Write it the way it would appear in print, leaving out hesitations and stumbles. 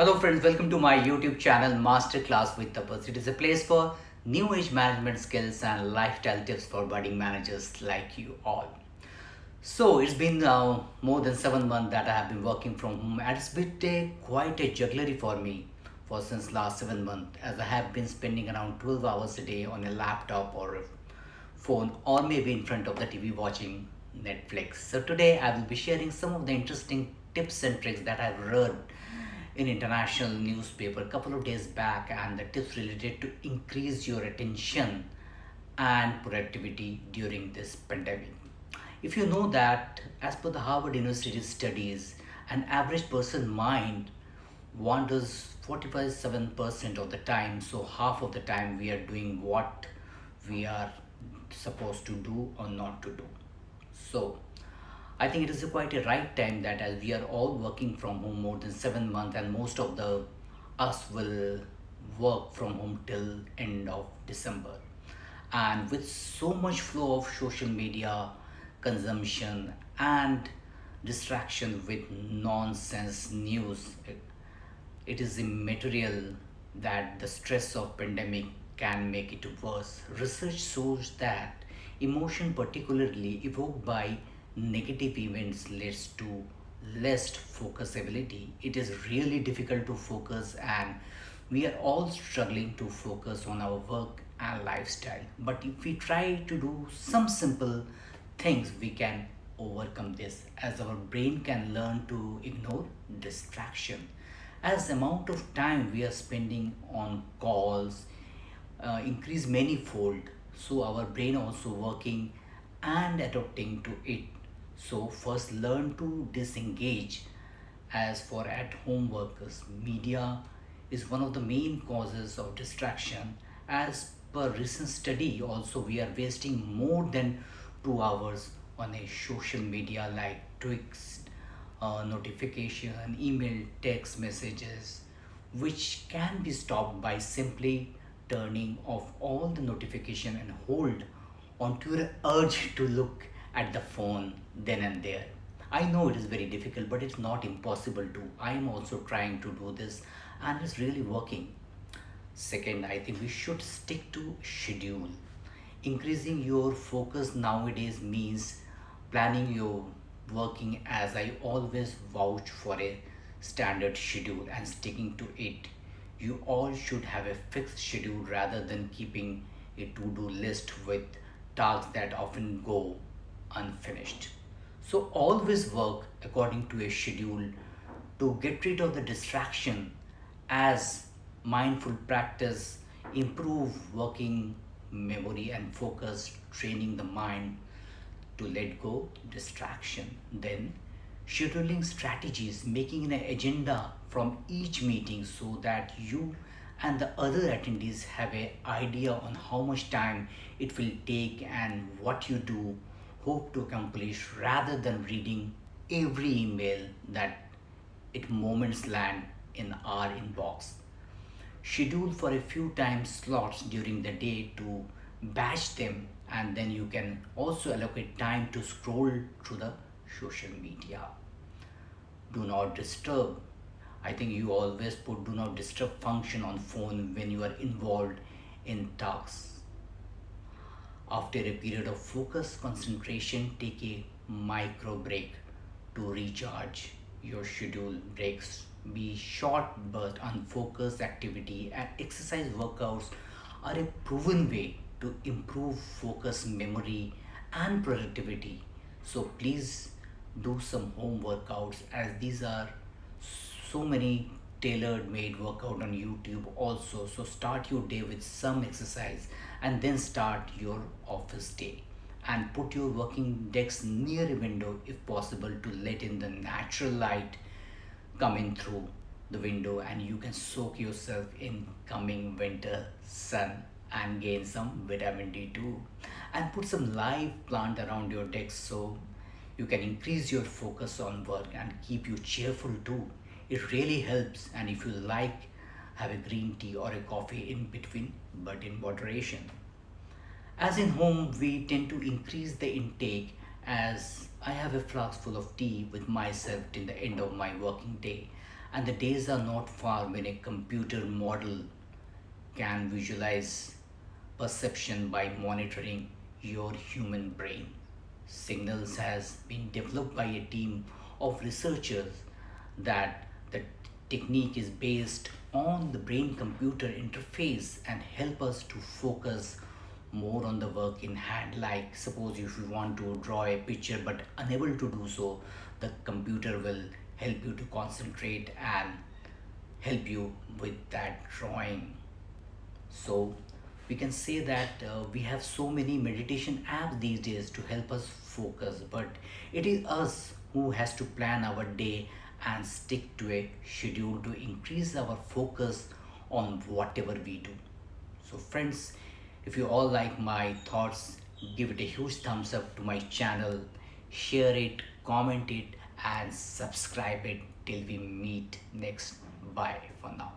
Hello friends, welcome to my YouTube channel Masterclass with Tapas. It is a place for new age management skills and lifestyle tips for budding managers like you all. So it's been more than 7 months that I have been working from home, and it's been quite a jugglery for me for since last 7 months, as I have been spending around 12 hours a day on a laptop or a phone, or maybe in front of the TV watching Netflix. So today I will be sharing some of the interesting tips and tricks that I've read in international newspaper a couple of days back, and the tips related to increase your attention and productivity during this pandemic. If you know that, as per the Harvard University studies, an average person mind wanders 47% of the time. So half of the time we are doing what we are supposed to do or not to do. So I think it is quite a right time that, as we are all working from home more than 7 months, and most of the us will work from home till end of December. And with so much flow of social media consumption and distraction with nonsense news, it is immaterial that the stress of pandemic can make it worse. Research shows that emotion, particularly evoked by negative events, leads to less focus ability. It is really difficult to focus, and we are all struggling to focus on our work and lifestyle. But if we try to do some simple things, we can overcome this, as our brain can learn to ignore distraction. As the amount of time we are spending on calls increase manyfold, so our brain also working and adapting to it. So first learn to disengage. As for at home workers, media is one of the main causes of distraction. As per recent study, also we are wasting more than 2 hours on a social media, like tweets, notification, email, text messages, which can be stopped by simply turning off all the notification and hold onto your urge to look at the phone then and there. I know it is very difficult, but it's not impossible to. I am also trying to do this, and it's really working. Second, I think we should stick to schedule. Increasing your focus nowadays means planning your working, as I always vouch for a standard schedule and sticking to it. You all should have a fixed schedule rather than keeping a to-do list with tasks that often go unfinished. So always work according to a schedule to get rid of the distraction, as mindful practice improve working memory and focus, training the mind to let go distraction. Then scheduling strategies, making an agenda from each meeting so that you and the other attendees have an idea on how much time it will take and what you do hope to accomplish, rather than reading every email that it moments land in our inbox. Schedule for a few time slots during the day to batch them, and then you can also allocate time to scroll through the social media. Do not disturb. I think you always put do not disturb function on phone when you are involved in tasks. After a period of focus concentration, take a micro break to recharge. Your schedule breaks be short but unfocused activity, and exercise workouts are a proven way to improve focus, memory, and productivity. So please do some home workouts, as these are so many tailored made workout on YouTube also. So start your day with some exercise, and then start your office day, and put your working desk near a window if possible, to let in the natural light coming through the window, and you can soak yourself in coming winter sun and gain some vitamin D2. And put some live plant around your desk, so you can increase your focus on work and keep you cheerful too. It really helps, and if you like, have a green tea or a coffee in between, but in moderation. As in home, we tend to increase the intake, as I have a flask full of tea with myself till the end of my working day. And the days are not far when a computer model can visualize perception by monitoring your human brain. Signals has been developed by a team of researchers that the technique is based on the brain computer interface and help us to focus more on the work in hand. Like suppose if you want to draw a picture but unable to do so, the computer will help you to concentrate and help you with that drawing. So we can say that we have so many meditation apps these days to help us focus, but it is us who has to plan our day and stick to a schedule to increase our focus on whatever we do. So friends, if you all like my thoughts, give it a huge thumbs up to my channel, share it, comment it, and subscribe it till we meet next. Bye for now.